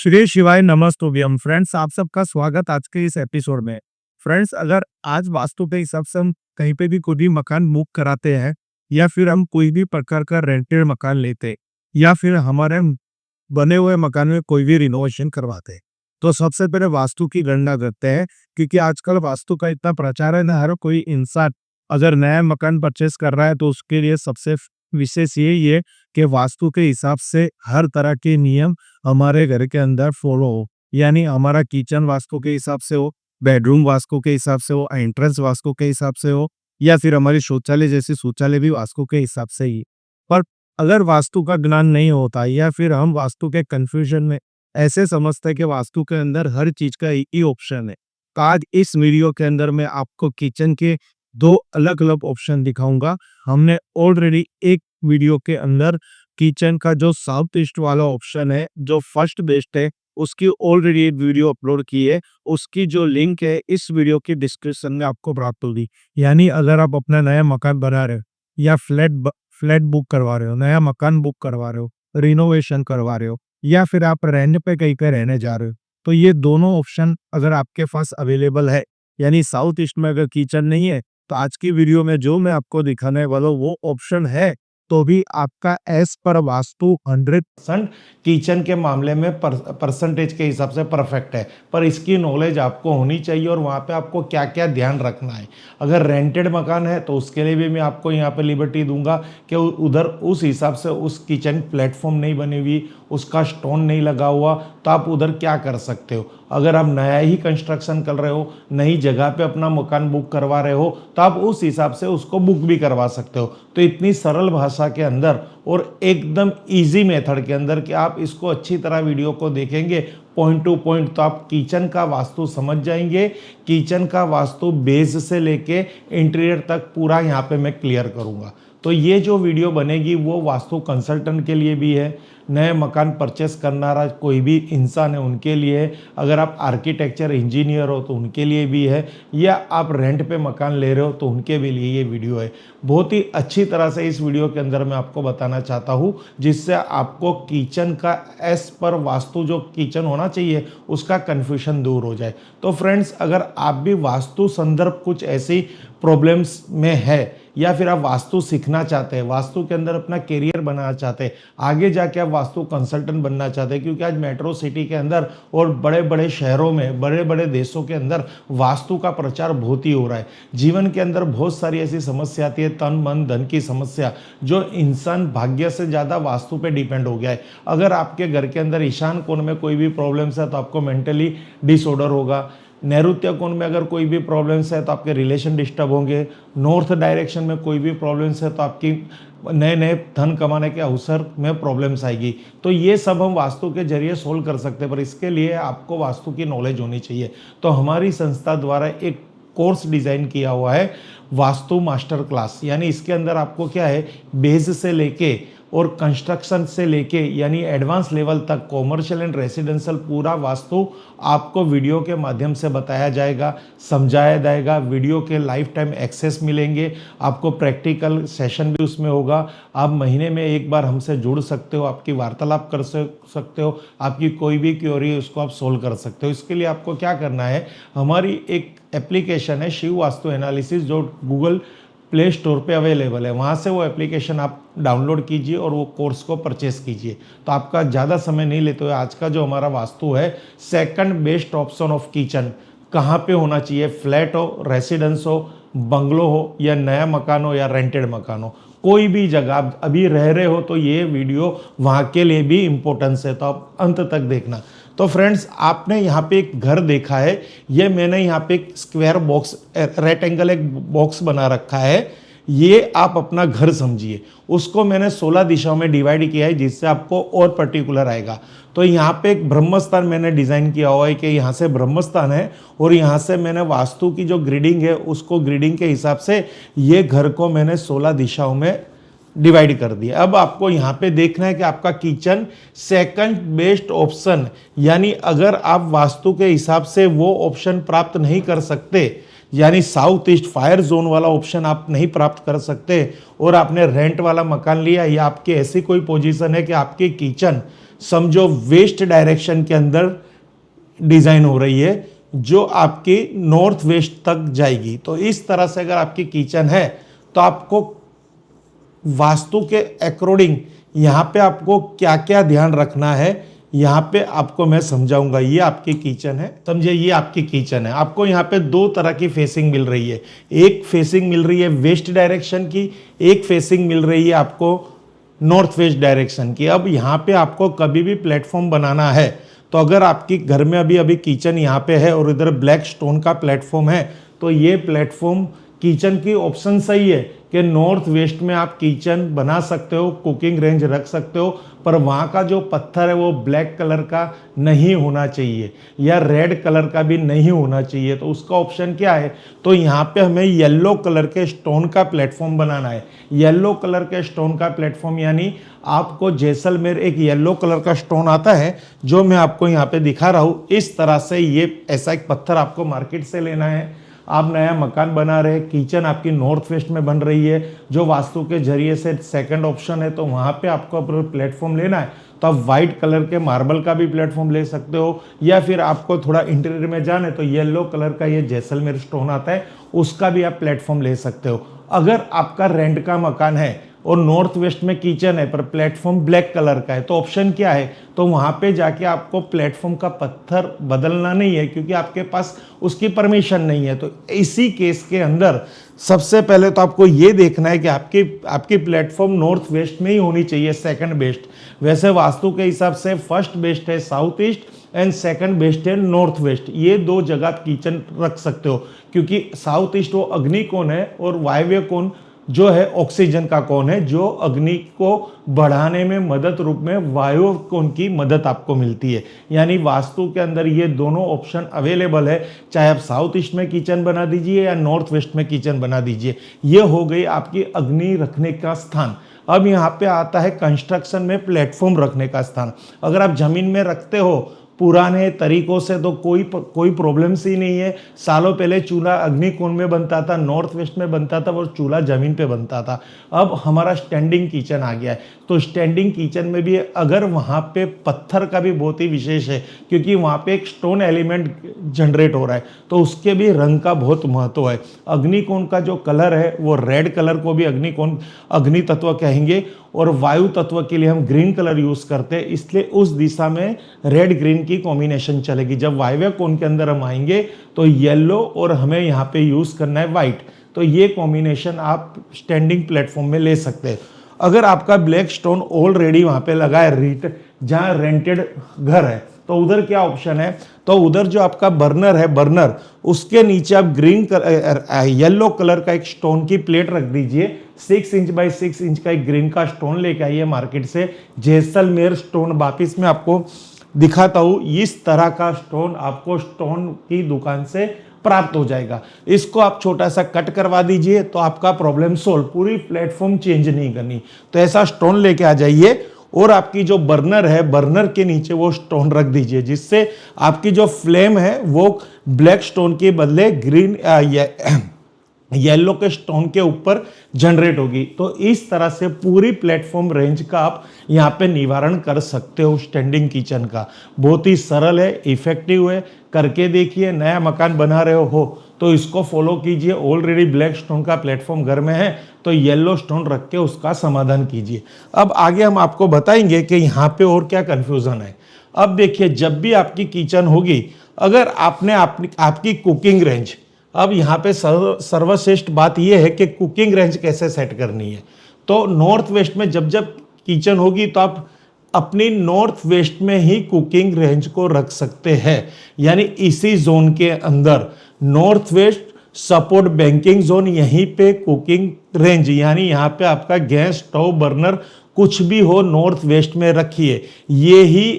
श्री शिवाय नमस्तुभ्यम फ्रेंड्स, आप सबका स्वागत आज के इस एपिसोड में। फ्रेंड्स, अगर आज वास्तु के हिसाब से हम कहीं पे भी कोई भी मकान बुक कराते हैं या फिर हम कोई भी प्रकार का रेंटेड मकान लेते या फिर हमारे बने हुए मकान में कोई भी रिनोवेशन करवाते, तो सबसे पहले वास्तु की गणना करते हैं। क्योंकि आजकल वास्तु का इतना प्रचार है ना, हर कोई इंसान अगर नया मकान परचेस कर रहा है तो उसके लिए सबसे विशेष यही है कि वास्तु के हिसाब से हर तरह के नियम हमारे घर के अंदर फॉलो हो। यानी हमारा किचन वास्तु के हिसाब से हो, बेडरूम वास्तु के हिसाब से हो, एंट्रेंस वास्तु के हिसाब से हो, या फिर हमारी शौचालय जैसी शौचालय भी वास्तु के हिसाब से ही। पर अगर वास्तु का ज्ञान नहीं होता या फिर हम वास्तु के कंफ्यूजन में ऐसे समझते हैं कि वास्तु के अंदर हर चीज का एक ही ऑप्शन है, तो आज इस वीडियो के अंदर मैं आपको किचन के दो अलग अलग ऑप्शन दिखाऊंगा। हमने ऑलरेडी एक वीडियो के अंदर किचन का जो साउथ ईस्ट वाला ऑप्शन है, जो फर्स्ट बेस्ट है, उसकी ऑलरेडी एक वीडियो अपलोड की है। उसकी जो लिंक है इस वीडियो की डिस्क्रिप्शन में आपको प्राप्त होगी। यानी अगर आप अपना नया मकान बना रहे हो या फ्लैट बुक करवा रहे हो, नया मकान बुक करवा रहे हो, रिनोवेशन करवा रहे हो, या फिर आप रेंट पे कहीं पे रहने जा रहे हो, तो ये दोनों ऑप्शन अगर आपके पास अवेलेबल है, यानी साउथ ईस्ट में अगर किचन नहीं है, तो आज की वीडियो में जो मैं आपको दिखाने वाला हूं वो ऑप्शन है, तो भी आपका एस पर वास्तु 100% किचन के मामले में परसेंटेज के हिसाब से परफेक्ट है। पर इसकी नॉलेज आपको होनी चाहिए और वहाँ पे आपको क्या क्या ध्यान रखना है। अगर रेंटेड मकान है तो उसके लिए भी मैं आपको यहाँ पे लिबर्टी दूंगा कि उधर उस हिसाब से उस किचन प्लेटफॉर्म नहीं बनी हुई, उसका स्टोन नहीं लगा हुआ, तो आप उधर क्या कर सकते हो। अगर आप नया ही कंस्ट्रक्शन कर रहे हो, नई जगह पे अपना मकान बुक करवा रहे हो, तो आप उस हिसाब से उसको बुक भी करवा सकते हो। तो इतनी सरल भाषा के अंदर और एकदम इजी मेथड के अंदर कि आप इसको अच्छी तरह वीडियो को देखेंगे पॉइंट टू पॉइंट, तो आप किचन का वास्तु समझ जाएंगे। किचन का वास्तु बेस से लेके इंटीरियर तक पूरा यहाँ पे मैं क्लियर करूँगा। तो ये जो वीडियो बनेगी वो वास्तु कंसल्टेंट के लिए भी है, नए मकान परचेस करना रहा कोई भी इंसान है उनके लिए है, अगर आप आर्किटेक्चर इंजीनियर हो तो उनके लिए भी है, या आप रेंट पे मकान ले रहे हो तो उनके भी लिए ये वीडियो है। बहुत ही अच्छी तरह से इस वीडियो के अंदर मैं आपको बताना चाहता हूँ, जिससे आपको किचन का एस पर वास्तु जो किचन होना चाहिए उसका कन्फ्यूजन दूर हो जाए। तो फ्रेंड्स, अगर आप भी वास्तु संदर्भ कुछ ऐसी प्रॉब्लम्स में है या फिर आप वास्तु सीखना चाहते हैं, वास्तु के अंदर अपना करियर बनाना चाहते हैं, आगे जाके आप वास्तु कंसल्टेंट बनना चाहते हैं, क्योंकि आज मेट्रो सिटी के अंदर और बड़े बड़े शहरों में, बड़े बड़े देशों के अंदर वास्तु का प्रचार बहुत ही हो रहा है। जीवन के अंदर बहुत सारी ऐसी समस्या आती है, तन मन धन की समस्या, जो इंसान भाग्य से ज़्यादा वास्तु पे डिपेंड हो गया है। अगर आपके घर के अंदर ईशान कोण में कोई भी प्रॉब्लम्स है तो आपको मेंटली डिसऑर्डर होगा। नैऋत्य कोण में अगर कोई भी प्रॉब्लम्स है तो आपके रिलेशन डिस्टर्ब होंगे। नॉर्थ डायरेक्शन में कोई भी प्रॉब्लम्स है तो आपकी नए नए धन कमाने के अवसर में प्रॉब्लम्स आएगी। तो ये सब हम वास्तु के जरिए सोल्व कर सकते हैं, पर इसके लिए आपको वास्तु की नॉलेज होनी चाहिए। तो हमारी संस्था द्वारा एक कोर्स डिज़ाइन किया हुआ है, वास्तु मास्टर क्लास। यानी इसके अंदर आपको क्या है, बेस से लेके और कंस्ट्रक्शन से लेके यानी एडवांस लेवल तक कॉमर्शियल एंड रेसिडेंशियल पूरा वास्तु आपको वीडियो के माध्यम से बताया जाएगा, समझाया जाएगा। वीडियो के लाइफ टाइम एक्सेस मिलेंगे, आपको प्रैक्टिकल सेशन भी उसमें होगा। आप महीने में एक बार हमसे जुड़ सकते हो, आपकी वार्तालाप कर सकते हो, आपकी कोई भी क्वेरी है उसको आप सोल्व कर सकते हो। इसके लिए आपको क्या करना है, हमारी एक एप्लीकेशन है शिव वास्तु एनालिसिस, जो गूगल प्ले स्टोर पे अवेलेबल है, वहाँ से वो एप्लीकेशन आप डाउनलोड कीजिए और वो कोर्स को परचेस कीजिए। तो आपका ज़्यादा समय नहीं लेते हुए आज का जो हमारा वास्तु है, second best option of kitchen कहाँ पे होना चाहिए, फ्लैट हो, रेसिडेंस हो, बंगलो हो, या नया मकान हो, या रेंटेड मकान हो, कोई भी जगह आप अभी रह रहे हो तो ये वीडियो वहाँ के लिए भी इम्पोर्टेंस है, तो आप अंत तक देखना। तो फ्रेंड्स, आपने यहाँ पे एक घर देखा है, ये मैंने यहाँ पे एक स्क्वायर बॉक्स, रेक्टेंगल एक बॉक्स बना रखा है, ये आप अपना घर समझिए। उसको मैंने 16 दिशाओं में डिवाइड किया है, जिससे आपको और पर्टिकुलर आएगा। तो यहाँ पे एक ब्रह्मस्थान मैंने डिज़ाइन किया हुआ है कि यहाँ से ब्रह्मस्थान है, और यहाँ से मैंने वास्तु की जो ग्रिडिंग है उसको ग्रिडिंग के हिसाब से ये घर को मैंने 16 दिशाओं में डिवाइड कर दिया। अब आपको यहाँ पे देखना है कि आपका किचन सेकंड बेस्ट ऑप्शन, यानी अगर आप वास्तु के हिसाब से वो ऑप्शन प्राप्त नहीं कर सकते, यानी साउथ ईस्ट फायर जोन वाला ऑप्शन आप नहीं प्राप्त कर सकते, और आपने रेंट वाला मकान लिया, या आपकी ऐसी कोई पोजीशन है कि आपकी किचन समझो वेस्ट डायरेक्शन के अंदर डिजाइन हो रही है जो आपकी नॉर्थ वेस्ट तक जाएगी। तो इस तरह से अगर आपकी किचन है तो आपको वास्तु के अकॉर्डिंग यहाँ पे आपको क्या क्या ध्यान रखना है यहाँ पे आपको मैं समझाऊंगा। ये आपकी किचन है, समझे, ये आपकी किचन है। आपको यहाँ पे दो तरह की फेसिंग मिल रही है। एक फेसिंग मिल रही है वेस्ट डायरेक्शन की, एक फेसिंग मिल रही है आपको नॉर्थ वेस्ट डायरेक्शन की। अब यहाँ पे आपको कभी भी प्लेटफॉर्म बनाना है तो अगर आपकी घर में अभी अभी किचन यहाँ पे है और इधर ब्लैक स्टोन का प्लेटफॉर्म है तो ये प्लेटफॉर्म किचन की ऑप्शन सही है कि नॉर्थ वेस्ट में आप किचन बना सकते हो, कुकिंग रेंज रख सकते हो, पर वहाँ का जो पत्थर है वो ब्लैक कलर का नहीं होना चाहिए या रेड कलर का भी नहीं होना चाहिए। तो उसका ऑप्शन क्या है, तो यहाँ पे हमें येलो कलर के स्टोन का प्लेटफॉर्म बनाना है। येलो कलर के स्टोन का प्लेटफॉर्म यानी आपको जैसलमेर एक येलो कलर का स्टोन आता है जो मैं आपको यहाँ पे दिखा रहा हूँ। इस तरह से ये ऐसा एक पत्थर आपको मार्केट से लेना है। आप नया मकान बना रहे, किचन आपकी नॉर्थ वेस्ट में बन रही है जो वास्तु के जरिए से सेकंड ऑप्शन है, तो वहाँ पे आपको प्लेटफॉर्म लेना है तो आप वाइट कलर के मार्बल का भी प्लेटफॉर्म ले सकते हो, या फिर आपको थोड़ा इंटीरियर में जाने तो येलो कलर का ये जैसलमेर स्टोन आता है उसका भी आप प्लेटफॉर्म ले सकते हो। अगर आपका रेंट का मकान है और नॉर्थ वेस्ट में किचन है पर प्लेटफॉर्म ब्लैक कलर का है तो ऑप्शन क्या है, तो वहाँ पे जाके आपको प्लेटफॉर्म का पत्थर बदलना नहीं है क्योंकि आपके पास उसकी परमिशन नहीं है। तो इसी केस के अंदर सबसे पहले तो आपको ये देखना है कि आपकी प्लेटफॉर्म नॉर्थ वेस्ट में ही होनी चाहिए, सेकंड बेस्ट। वैसे वास्तु के हिसाब से फर्स्ट बेस्ट है south east and second best है नॉर्थ वेस्ट। ये दो जगह आप किचन रख सकते हो क्योंकि साउथ ईस्ट वो अग्नि कोण है और वायव्य कोण जो है ऑक्सीजन का कोण है जो अग्नि को बढ़ाने में मदद रूप में वायु कोण की मदद आपको मिलती है। यानी वास्तु के अंदर ये दोनों ऑप्शन अवेलेबल है, चाहे आप साउथ ईस्ट में किचन बना दीजिए या नॉर्थ वेस्ट में किचन बना दीजिए। ये हो गई आपकी अग्नि रखने का स्थान। अब यहाँ पे आता है कंस्ट्रक्शन में प्लेटफॉर्म रखने का स्थान। अगर आप जमीन में रखते हो पुराने तरीकों से तो कोई प्रॉब्लम्स ही नहीं है। सालों पहले चूल्हा अग्निकोण में बनता था, नॉर्थ वेस्ट में बनता था और चूल्हा जमीन पे बनता था। अब हमारा स्टैंडिंग किचन आ गया है तो स्टैंडिंग किचन में भी अगर वहाँ पे पत्थर का भी बहुत ही विशेष है क्योंकि वहाँ पे एक स्टोन एलिमेंट जनरेट हो रहा है तो उसके भी रंग का बहुत महत्व है। अग्निकोण का जो कलर है वो रेड कलर को भी अग्निकोण अग्नि तत्व कहेंगे और वायु तत्व के लिए हम ग्रीन कलर यूज करते हैं, इसलिए उस दिशा में रेड ग्रीन की कॉम्बिनेशन चलेगी। जब वायव्य कोण के अंदर हम आएंगे तो येलो और हमें यहाँ पे यूज करना है व्हाइट, तो ये कॉम्बिनेशन आप स्टैंडिंग प्लेटफॉर्म में ले सकते हैं। अगर आपका ब्लैक स्टोन ऑलरेडी वहाँ पे लगा है जहाँ रेंटेड घर है तो उधर क्या ऑप्शन है, तो उधर जो आपका बर्नर है बर्नर उसके नीचे आप येलो कलर का एक स्टोन की प्लेट रख दीजिए। 6 इंच बाई 6 इंच का एक ग्रीन का स्टोन लेके आइए मार्केट से, जैसलमेर स्टोन वापिस में आपको दिखाता हूँ। इस तरह का स्टोन आपको स्टोन की दुकान से प्राप्त हो जाएगा। इसको आप छोटा सा कट करवा दीजिए तो आपका प्रॉब्लम सोल्व, पूरी प्लेटफॉर्म चेंज नहीं करनी। तो ऐसा स्टोन लेके आ जाइए और आपकी जो बर्नर है बर्नर के नीचे वो स्टोन रख दीजिए जिससे आपकी जो फ्लेम है वो ब्लैक स्टोन के बदले ग्रीन येलो के स्टोन के ऊपर जनरेट होगी। तो इस तरह से पूरी प्लेटफॉर्म रेंज का आप यहाँ पे निवारण कर सकते हो स्टैंडिंग किचन का। बहुत ही सरल है, इफेक्टिव है, करके देखिए। नया मकान बना रहे हो तो इसको फॉलो कीजिए। ऑलरेडी ब्लैक स्टोन का प्लेटफॉर्म घर में है तो येलो स्टोन रख के उसका समाधान कीजिए। अब आगे हम आपको बताएंगे कि यहाँ पे और क्या कंफ्यूजन है। अब देखिए, जब भी आपकी किचन होगी, अगर आपने आपकी कुकिंग रेंज, अब यहाँ पे सर्वश्रेष्ठ बात यह है कि कुकिंग रेंज कैसे सेट करनी है। तो नॉर्थ वेस्ट में जब जब किचन होगी तो आप अपनी नॉर्थ वेस्ट में ही कुकिंग रेंज को रख सकते हैं। यानी इसी जोन के अंदर north west support banking zone, यहीं पे कुकिंग रेंज, यानी यहाँ पे आपका गैस स्टोव बर्नर कुछ भी हो नॉर्थ वेस्ट में रखिए। ये ही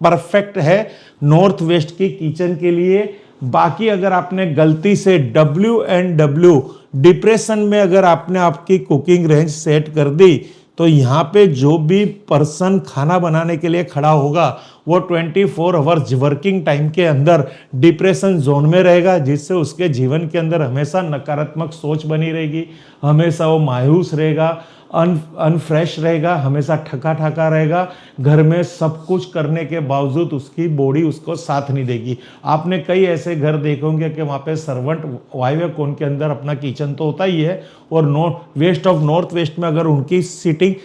परफेक्ट है नॉर्थ वेस्ट की किचन के लिए। बाकी अगर आपने गलती से W डिप्रेशन में अगर आपने आपकी कुकिंग रेंज सेट कर दी तो यहाँ पे जो भी पर्सन खाना बनाने के लिए खड़ा होगा वो 24 आवर्स वर्किंग टाइम के अंदर डिप्रेशन जोन में रहेगा, जिससे उसके जीवन के अंदर हमेशा नकारात्मक सोच बनी रहेगी, हमेशा वो मायूस रहेगा। अनफ्रेश रहेगा, हमेशा ठका ठका रहेगा, घर में सब कुछ करने के बावजूद उसकी बॉडी उसको साथ नहीं देगी। आपने कई ऐसे घर देखे होंगे कि वहाँ पे सर्वेंट वायव्य कोण के अंदर अपना किचन तो होता ही है, और नॉर्थ वेस्ट में अगर उनकी सिटिंग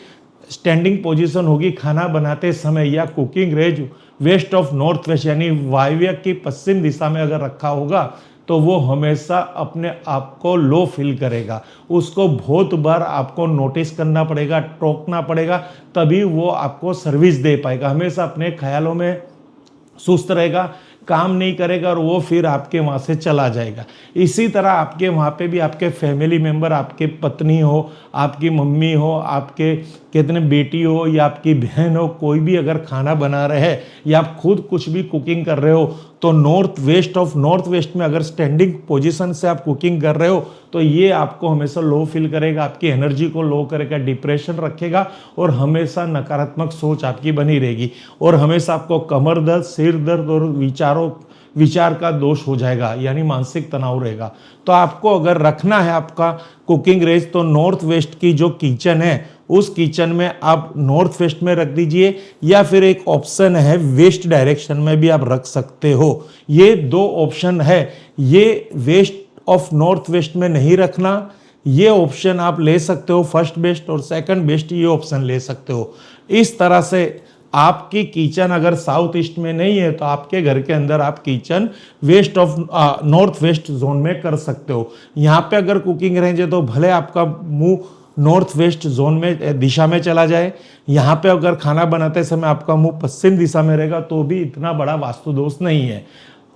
स्टैंडिंग पोजीशन होगी खाना बनाते समय, या cooking range west of north west यानी वायव्य की पश्चिम दिशा में अगर रखा होगा, तो वो हमेशा अपने आप को लो फील करेगा। उसको बहुत बार आपको नोटिस करना पड़ेगा, टोकना पड़ेगा, तभी वो आपको सर्विस दे पाएगा। हमेशा अपने ख्यालों में सुस्त रहेगा, काम नहीं करेगा, और वो फिर आपके वहाँ से चला जाएगा। इसी तरह आपके वहाँ पे भी आपके फैमिली मेंबर, आपके पत्नी हो, आपकी मम्मी हो, आपके कितने बेटी हो, या आपकी बहन हो, कोई भी अगर खाना बना रहे हैं, या आप खुद कुछ भी कुकिंग कर रहे हो, तो नॉर्थ वेस्ट में अगर स्टैंडिंग पोजीशन से आप कुकिंग कर रहे हो, तो ये आपको हमेशा लो फील करेगा, आपकी एनर्जी को लो करेगा, डिप्रेशन रखेगा, और हमेशा नकारात्मक सोच आपकी बनी रहेगी, और हमेशा आपको कमर दर्द, सिर दर्द और विचार का दोष हो जाएगा, यानी मानसिक तनाव रहेगा। तो आपको अगर रखना है आपका कुकिंग रेंज, तो नॉर्थ वेस्ट की जो किचन है उस किचन में आप नॉर्थ वेस्ट में रख दीजिए, या फिर एक ऑप्शन है वेस्ट डायरेक्शन में भी आप रख सकते हो। ये दो ऑप्शन है। ये वेस्ट ऑफ नॉर्थ वेस्ट में नहीं रखना, ये ऑप्शन आप ले सकते हो फर्स्ट बेस्ट, और सेकंड बेस्ट ये ऑप्शन ले सकते हो। इस तरह से आपकी किचन अगर साउथ ईस्ट में नहीं है, तो आपके घर के अंदर आप किचन नॉर्थ वेस्ट जोन में कर सकते हो। यहाँ पे अगर कुकिंग रेंज है, तो भले आपका मुंह नॉर्थ वेस्ट जोन में दिशा में चला जाए, यहाँ पे अगर खाना बनाते समय आपका मुंह पश्चिम दिशा में रहेगा, तो भी इतना बड़ा वास्तु दोष नहीं है।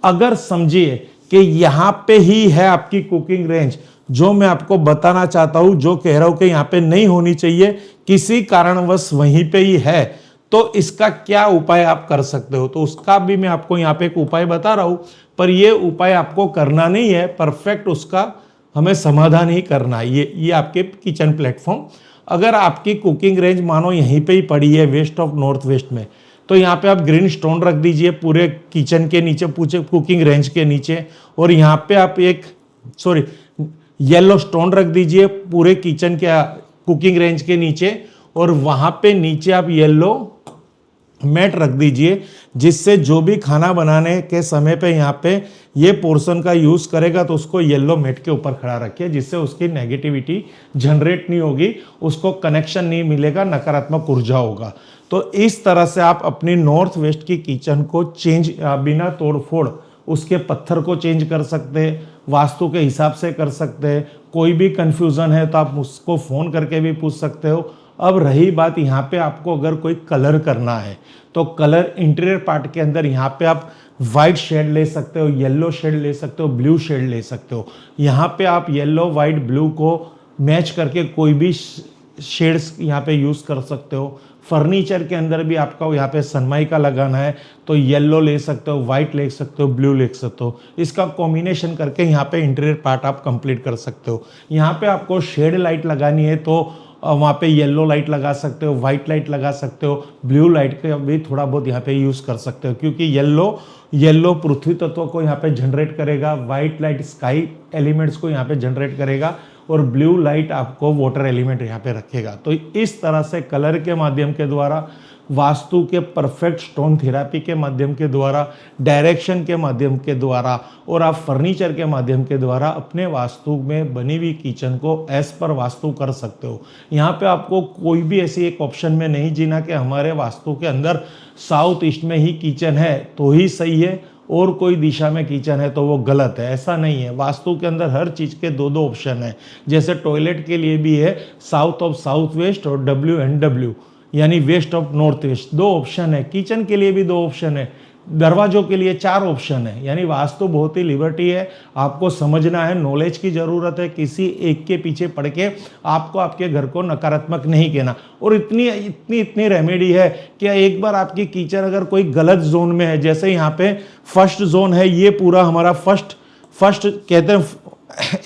अगर समझिए कि यहाँ पे ही है आपकी कुकिंग रेंज, जो मैं आपको बताना चाहता हूँ, जो कह रहा हूँ कि यहाँ पे नहीं होनी चाहिए, किसी कारणवश वहीं पे ही है, तो इसका क्या उपाय आप कर सकते हो, तो उसका भी मैं आपको यहाँ पे एक उपाय बता रहा हूँ। पर ये उपाय आपको करना नहीं है परफेक्ट, उसका हमें समाधान ही करना है। ये आपके किचन प्लेटफॉर्म, अगर आपकी कुकिंग रेंज मानो यहीं पे ही पड़ी है वेस्ट ऑफ नॉर्थ वेस्ट में, तो यहाँ पे आप ग्रीन स्टोन रख दीजिए पूरे किचन के नीचे, पूरे कुकिंग रेंज के नीचे, और यहाँ पे आप येलो स्टोन रख दीजिए पूरे किचन के कुकिंग रेंज के नीचे, और वहाँ पे नीचे आप येलो मैट रख दीजिए, जिससे जो भी खाना बनाने के समय पे यहाँ पे ये पोर्शन का यूज़ करेगा, तो उसको येलो मैट के ऊपर खड़ा रखिए, जिससे उसकी नेगेटिविटी जनरेट नहीं होगी, उसको कनेक्शन नहीं मिलेगा, नकारात्मक ऊर्जा होगा। तो इस तरह से आप अपनी नॉर्थ वेस्ट की किचन को चेंज बिना तोड़फोड़ उसके पत्थर को चेंज कर सकते हैं, वास्तु के हिसाब से कर सकते हैं। कोई भी कन्फ्यूज़न है तो आप उसको फ़ोन करके भी पूछ सकते हो। अब रही बात यहाँ पे आपको अगर कोई कलर करना है, तो कलर इंटीरियर पार्ट के अंदर यहाँ पे आप वाइट शेड ले सकते हो, येलो शेड ले सकते हो, ब्लू शेड ले सकते हो। यहाँ पे आप येलो वाइट ब्लू को मैच करके कोई भी शेड्स यहाँ पे यूज़ कर सकते हो। फर्नीचर के अंदर भी आपका यहाँ पे सनमाइका लगाना है, तो येलो ले सकते हो, वाइट ले सकते हो, ब्लू ले सकते हो। इसका कॉम्बिनेशन करके यहाँ पे इंटीरियर पार्ट आप कंप्लीट कर सकते हो। यहाँ पे आपको शेड लाइट लगानी है, तो वहाँ पे येलो लाइट लगा सकते हो, वाइट लाइट लगा सकते हो, ब्लू लाइट का भी थोड़ा बहुत यहाँ पे यूज़ कर सकते हो, क्योंकि येलो पृथ्वी तत्व को यहाँ पे जनरेट करेगा, वाइट लाइट स्काई एलिमेंट्स को यहाँ पे जनरेट करेगा, और ब्लू लाइट आपको वाटर एलिमेंट यहाँ पे रखेगा। तो इस तरह से कलर के माध्यम के द्वारा, वास्तु के परफेक्ट स्टोन थेरापी के माध्यम के द्वारा, डायरेक्शन के माध्यम के द्वारा, और आप फर्नीचर के माध्यम के द्वारा अपने वास्तु में बनी हुई किचन को एज पर वास्तु कर सकते हो। यहाँ पे आपको कोई भी ऐसी एक ऑप्शन में नहीं जीना कि हमारे वास्तु के अंदर साउथ ईस्ट में ही किचन है तो ही सही है, और कोई दिशा में किचन है तो वो गलत है। ऐसा नहीं है। वास्तु के अंदर हर चीज़ के दो दो ऑप्शन है। जैसे टॉयलेट के लिए भी है साउथ ऑफ साउथ वेस्ट और WNW यानी वेस्ट ऑफ नॉर्थ वेस्ट, दो ऑप्शन है। किचन के लिए भी दो ऑप्शन है, दरवाजों के लिए 4 ऑप्शन है। यानी वास्तु बहुत ही लिबर्टी है, आपको समझना है, नॉलेज की ज़रूरत है। किसी एक के पीछे पड़ के आपको आपके घर को नकारात्मक नहीं कहना। और इतनी रेमेडी है कि एक बार आपकी किचन अगर कोई गलत जोन में है, जैसे यहाँ पे फर्स्ट जोन है, ये पूरा हमारा फर्स्ट कहते हैं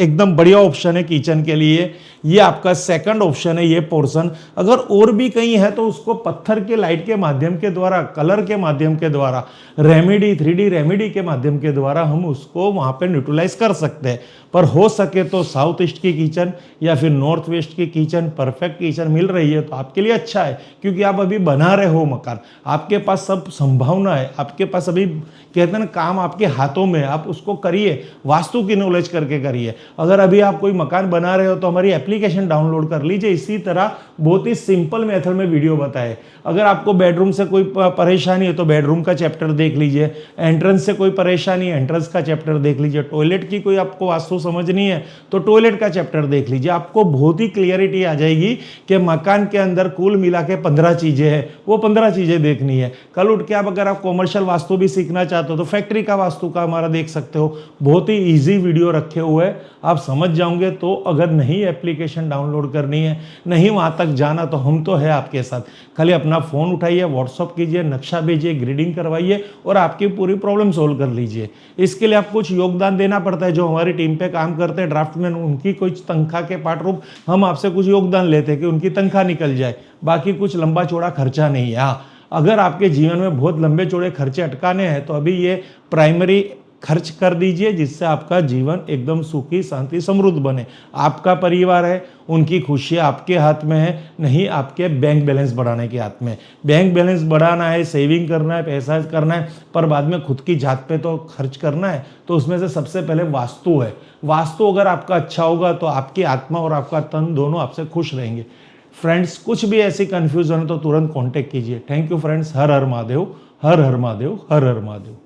एकदम बढ़िया ऑप्शन है किचन के लिए। ये आपका सेकंड ऑप्शन है, ये पोर्शन। अगर और भी कहीं है तो उसको पत्थर के लाइट के माध्यम के द्वारा, कलर के माध्यम के द्वारा, रेमेडी 3D रेमेडी के माध्यम के द्वारा हम उसको वहां पे न्यूट्रलाइज कर सकते हैं। पर हो सके तो साउथ ईस्ट की किचन या फिर नॉर्थ वेस्ट की किचन, परफेक्ट किचन मिल रही है तो आपके लिए अच्छा है, क्योंकि आप अभी बना रहे हो मकान, आपके पास सब संभावना है, आपके पास अभी कहते हैं ना काम आपके हाथों में है, आप उसको करिए, वास्तु की नॉलेज करके करिए। अगर अभी आप कोई मकान बना रहे हो तो हमारी एप्लीकेशन डाउनलोड कर लीजिए, इसी तरह बहुत ही सिंपल मेथड में वीडियो बताए। अगर आपको बेडरूम से कोई परेशानी है तो बेडरूम का चैप्टर देख लीजिए, एंट्रेंस से कोई परेशानी है एंट्रेंस का चैप्टर देख लीजिए, टॉयलेट की कोई आपको वास्तु समझनी है तो टॉयलेट का चैप्टर देख लीजिए। आपको बहुत ही क्लियरिटी आ जाएगी कि मकान के अंदर कुल मिला के 15 चीजें हैं, वो 15 चीजें देखनी है। कल उठ के आप अगर आप कॉमर्शियल वास्तु भी सीखना चाहते हो तो फैक्ट्री का वास्तु का हमारा देख सकते हो, बहुत ही ईजी वीडियो रखे हुए हैं, आप समझ जाओगे। तो अगर नहीं एप्लीकेशन डाउनलोड करनी है, नहीं वहां तक जाना, तो हम तो है आपके साथ। खाली अपना फोन उठाइए, व्हाट्सअप कीजिए, नक्शा भेजिए, ग्रीडिंग करवाइए और आपकी पूरी प्रॉब्लम सोल्व कर लीजिए। इसके लिए आप कुछ योगदान देना पड़ता है, जो हमारी टीम पे काम करते हैं ड्राफ्टमैन, उनकी कुछ तनख्वाह के पार्ट रूप हम आपसे कुछ योगदान लेते हैं कि उनकी तनख्वाह निकल जाए, बाकी कुछ लंबा चौड़ा खर्चा नहीं है। हाँ, अगर आपके जीवन में बहुत लंबे चौड़े खर्चे अटकाने हैं तो अभी ये प्राइमरी खर्च कर दीजिए, जिससे आपका जीवन एकदम सुखी शांति समृद्ध बने। आपका परिवार है, उनकी खुशी आपके हाथ में है, नहीं आपके बैंक बैलेंस बढ़ाने के हाथ में। बैंक बैलेंस बढ़ाना है, सेविंग करना है, पैसा करना है, पर बाद में खुद की जात पे तो खर्च करना है। तो उसमें से सबसे पहले वास्तु है। वास्तु अगर आपका अच्छा होगा तो आपकी आत्मा और आपका तन दोनों आपसे खुश रहेंगे। फ्रेंड्स, कुछ भी ऐसी कंफ्यूजन हो तो तुरंत कांटेक्ट कीजिए। Thank you friends. Her her Mahadev, her her Mahadev, her her Mahadev.